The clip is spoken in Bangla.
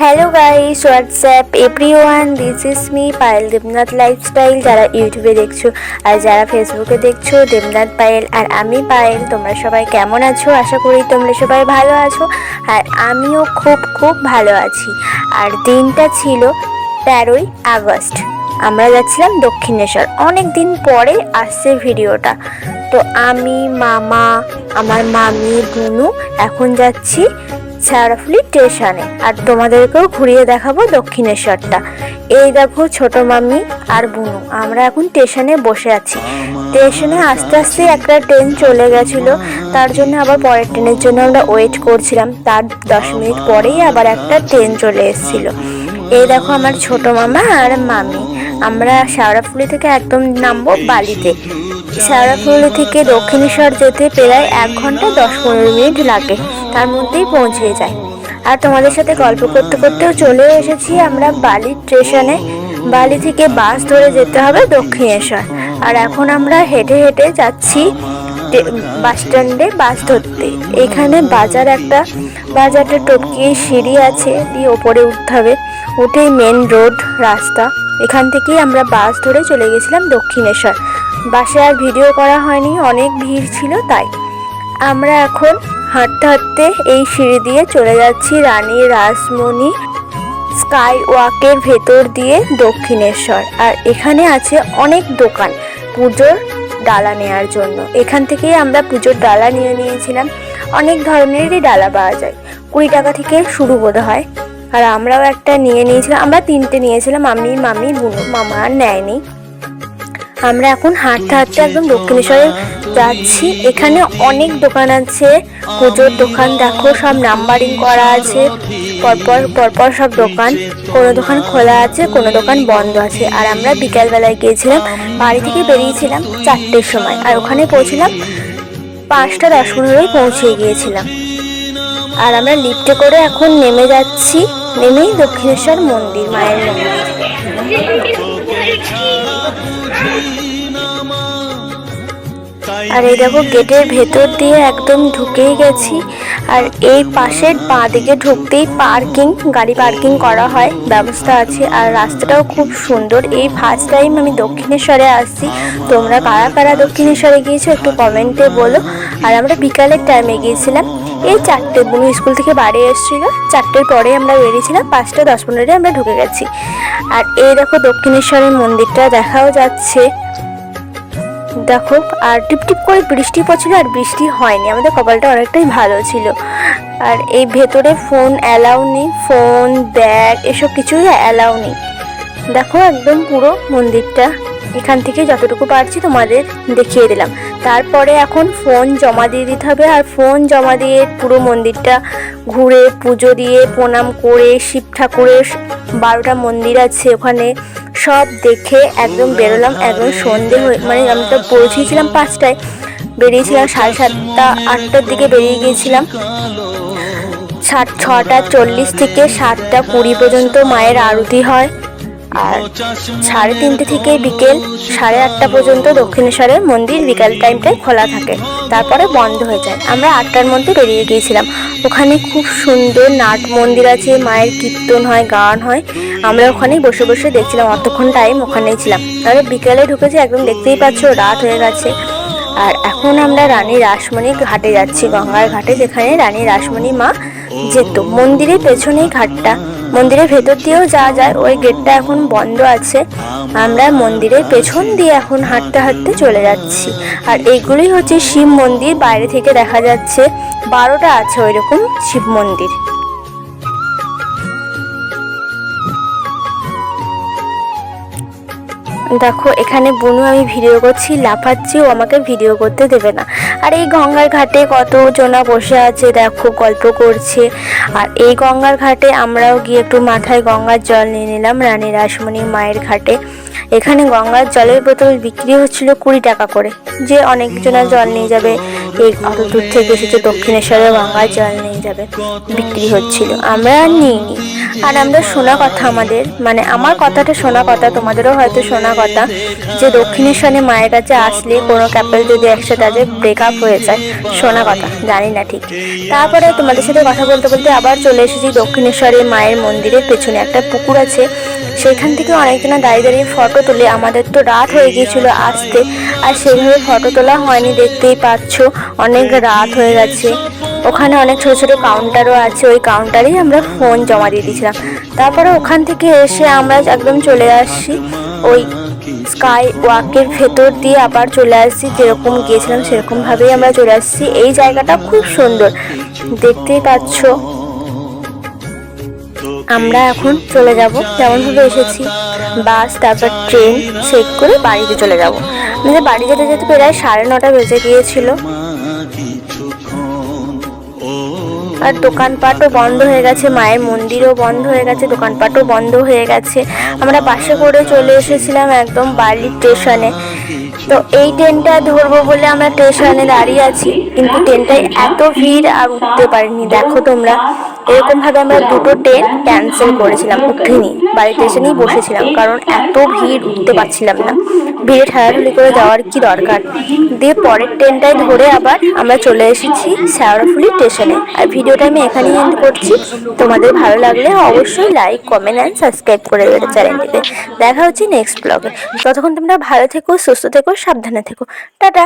Hello guys, WhatsApp everyone, this is me Payel Debnath lifestyle. যারা ইউটিউবে দেখছো আর যারা ফেসবুকে দেখছো, দেবনাথ পায়েল আর আমি পায়েল। তোমরা সবাই কেমন আছো? আশা করি তোমরা সবাই ভালো আছো, আর আমিও খুব খুব ভালো আছি। আর দিনটা ছিল 13ই আগস্ট। আমরা যাচ্ছিলাম দক্ষিণেশ্বর। অনেক দিন পরে আসছে ভিডিওটা। তো আমি, মামা, আমার মামি, বুনু এখন যাচ্ছি শেওড়াফুলি স্টেশনে, আর তোমাদেরকেও ঘুরিয়ে দেখাবো দক্ষিণেশ্বরটা। এই দেখো ছোট মামি আর বুনু, আমরা এখন স্টেশনে বসে আছি। স্টেশনে আস্তে আস্তে একটা ট্রেন চলে গেছিলো, তার জন্য আবার পরের ট্রেনের জন্য আমরা ওয়েট করছিলাম। তার 10 মিনিট পরেই আবার একটা ট্রেন চলে এসেছিলো। এই দেখো আমার ছোট মামা আর মামি। আমরা শেওড়াফুলি থেকে একদম নামবো বালিতে। শেওড়াফুলি থেকে দক্ষিণেশ্বর যেতে প্রায় 1 ঘন্টা 10-15 মিনিট লাগে, তার মধ্যেই পৌঁছে যায়। আর তোমাদের সাথে গল্প করতে করতেও চলে এসেছি আমরা বালি স্টেশনে। বালি থেকে বাস ধরে যেতে হবে দক্ষিণেশ্বর। আর এখন আমরা হেঁটে হেঁটে যাচ্ছি বাস স্ট্যান্ডে বাস ধরতে। এখানে বাজারটা টপকিয়ে সিঁড়ি আছে, দিয়ে ওপরে উঠতে হবে। উঠেই মেন রোড রাস্তা। এখান থেকেই আমরা বাস ধরে চলে গেছিলাম দক্ষিণেশ্বর। বাসে আর ভিডিও করা হয়নি, অনেক ভিড় ছিল তাই। আমরা এখন হাঁটতে হাঁটতে এই সিঁড়ি দিয়ে চলে যাচ্ছি রানী রাসমণি স্কাই ওয়াকের ভেতর দিয়ে দক্ষিণেশ্বর। আর এখানে আছে অনেক দোকান পুজোর ডালা নেওয়ার জন্য। এখান থেকেই আমরা পুজোর ডালা নিয়েছিলাম। অনেক ধরনেরই ডালা পাওয়া যায়, 20 টাকা থেকে শুরু বোধ হয়। আর আমরাও একটা নিয়েছিলাম। আমরা 3টে নিয়েছিলাম, আমি, মামি, বুনু। মামা আর নেয়নি। আমরা এখন হাঁটতে হাঁটতে একদম দক্ষিণেশ্বরে যাচ্ছি। এখানে অনেক দোকান আছে, পুজোর দোকান। দেখো সব নাম্বারিং করা আছে, পরপর সব দোকান। কোনো দোকান খোলা আছে, কোনো দোকান বন্ধ আছে। আর আমরা বিকালবেলায় গিয়েছিলাম, বাড়ি থেকে বেরিয়েছিলাম 4টের সময়, আর ওখানে পৌঁছলাম 5টা 10-15 পৌঁছে গিয়েছিলাম। আর আমরা লিফটে করে এখন নেমে যাচ্ছি। নেমেই দক্ষিণেশ্বর মন্দির, মায়ের মন্দির। আর এই দেখো গেটের ভেতর দিয়ে একদম ঢুকেই গেছি। আর এই পাশের বাঁ দিকে ঢুকতেই গাড়ি পার্কিং করা হয়, ব্যবস্থা আছে। আর রাস্তাটাও খুব সুন্দর। এই ফার্স্ট টাইম আমি দক্ষিণেশ্বরে আসছি। তোমরা কারা কারা দক্ষিণেশ্বরে গিয়েছো একটু কমেন্টে বলো। আর আমরা বিকালের টাইমে গিয়েছিলাম। এই 4টে, বুনু স্কুল থেকে বাড়ি এসেছিলো, 4টের পরে আমরা বেরিয়েছিলাম। 5টা 10-15 আমরা ঢুকে গেছি। আর এই দেখো দক্ষিণেশ্বরের মন্দিরটা দেখাও যাচ্ছে, দেখো। আর টিপটিপ করে বৃষ্টি পড়ছিল, আর বৃষ্টি হয়নি, আমাদের কপালটা অনেকটাই ভালো ছিল। আর এই ভেতরে ফোন অ্যালাউ নেই, ফোন, ব্যাগ এসব কিছুই অ্যালাউ নেই। দেখো একদম পুরো মন্দিরটা এখান থেকে যতটুকু পারছি তোমাদের দেখিয়ে দিলাম। তারপরে এখন ফোন জমা দিয়ে দিতে হবে। আর ফোন জমা দিয়ে পুরো মন্দিরটা ঘুরে পুজো দিয়ে প্রণাম করে, শিব ঠাকুরের 12টা মন্দির আছে ওখানে, সব দেখে একদম বেরোলাম। একদম সন্ধে মানে আমি তো পৌঁছেছিলাম 5টায়, বেরিয়েছিলাম 7:30 8টার দিকে বেরিয়ে গিয়েছিলাম। 6:40 থেকে 7:20 পর্যন্ত মায়ের আরতি হয়। আর 3:30 থেকে বিকেল 8:30 পর্যন্ত দক্ষিণেশ্বরের মন্দির বিকাল টাইমটায় খোলা থাকে, তারপরে বন্ধ হয়ে যায়। আমরা 8টার মধ্যে বেরিয়ে গিয়েছিলাম। ওখানে খুব সুন্দর নাট মন্দির আছে, মায়ের কীর্তন হয়, গান হয়। আমরা ওখানেই বসে বসে দেখছিলাম, অতক্ষণ টাইম ওখানেই ছিলাম। তাহলে বিকেলে ঢুকেছি, একদম দেখতেই পাচ্ছ রাত হয়ে গেছে। আর এখন আমরা রানী রাসমণি ঘাটে যাচ্ছি, গঙ্গার ঘাটে, যেখানে রানী রাসমণি মা যেত। মন্দিরের পেছনেই ঘাটটা, মন্দিরের ভেতর দিয়েও যাওয়া যায়, ওই গেটটা এখন বন্ধ আছে। আমরা মন্দিরের পেছন দিয়ে এখন হাঁটতে হাঁটতে চলে যাচ্ছি। আর এইগুলোই হচ্ছে শিব মন্দির, বাইরে থেকে দেখা যাচ্ছে 12টা আছে ওই রকম শিব মন্দির। দেখো এখানে বুনু, আমি ভিডিও করছি, লাফাচ্ছি, ও আমাকে ভিডিও করতে দেবে না। আর এই গঙ্গার ঘাটে কতজনা বসে আছে, দেখো গল্প করছে। আর এই গঙ্গার ঘাটে আমরাও গিয়ে একটু মাথায় গঙ্গার জল নিয়ে নিলাম রানী রাসমণি মায়ের ঘাটে। এখানে গঙ্গার জলের বোতল বিক্রি হচ্ছিল 20 টাকা করে, যে অনেকজনা জল নিয়ে যাবে এই অত দূর থেকে এসেছে দক্ষিণেশ্বরে গঙ্গার জল নিয়ে যাবে, বিক্রি হচ্ছিল। আমরা আর নিইনি। আর আমরা শোনা কথা, আমাদের মানে আমার কথাটা শোনা কথা, তোমাদেরও হয়তো শোনা কথা, যে দক্ষিণেশ্বরে মায়ের কাছে আসলে কোনো কাপল যদি একসাথে আছে ব্রেকআপ হয়ে যায়, শোনা কথা, জানি না ঠিক। তারপরে তোমাদের সাথে কথা বলতে বলতে আবার চলে এসেছি দক্ষিণেশ্বরে মায়ের মন্দিরের পেছনে একটা পুকুর আছে, সেখান থেকে অনেকজনা দাঁড়িয়ে দাঁড়িয়ে ফটো তোলে। আমাদের তো রাত হয়ে গিয়েছিল আসতে, আর সেভাবে ফটো তোলা হয়নি, দেখতেই পাচ্ছ অনেক রাত হয়ে গেছে। ওখানে অনেক ছোটো ছোটো কাউন্টারও আছে, ওই কাউন্টারেই আমরা ফোন জমা দিয়ে দিয়েছিলাম। তারপরে ওখান থেকে এসে আমরা একদম চলে আসছি ওই স্কাই ওয়াকের ভেতর দিয়ে, আবার চলে আসছি যেরকম গিয়েছিলাম সেরকমভাবেই আমরা চলে আসছি। এই জায়গাটা খুব সুন্দর, দেখতেই পাচ্ছ। আমরা এখন চলে যাব, যেমনভাবে এসেছি বাস তারপর ট্রেন চেক করে বাড়িতে চলে যাব। আমাদের বাড়ি যেতে যেতে প্রায় 9:30 বেজে গিয়েছিল। আর দোকানপাটও বন্ধ হয়ে গেছে, মায়ের মন্দিরও বন্ধ হয়ে গেছে, দোকানপাটও বন্ধ হয়ে গেছে। আমরা বাসে করে চলে এসেছিলাম একদম বার্লি স্টেশনে। তো এই ট্রেনটা ধরবো বলে আমরা স্টেশনে দাঁড়িয়ে আছি, কিন্তু ট্রেনটায় এত ভিড় আর উঠতে পারিনি। দেখো তোমরা, এরকমভাবে আমরা দুটো ট্রেন ক্যান্সেল করেছিলাম, উঠিনি, বাড়ি স্টেশনেই বসেছিলাম, কারণ এত ভিড় উঠতে পারছিলাম না। ভিড়ে ঠেলাঠেলি করে যাওয়ার কি দরকার। দিয়ে পরের ট্রেনটায় ধরে আবার আমরা চলে এসেছি শেওড়াফুলি স্টেশনে। আর ভিডিওটা আমি এখানেই এন্ড করছি। তোমাদের ভালো লাগলে অবশ্যই লাইক, কমেন্ট অ্যান্ড সাবস্ক্রাইব করে দেবে চ্যানেলটিতে। দেখা হচ্ছে নেক্সট ব্লগে। ততক্ষণ তোমরা ভালো থেকো, সুস্থ থেকো, সাবধানে থেকো। টাটা।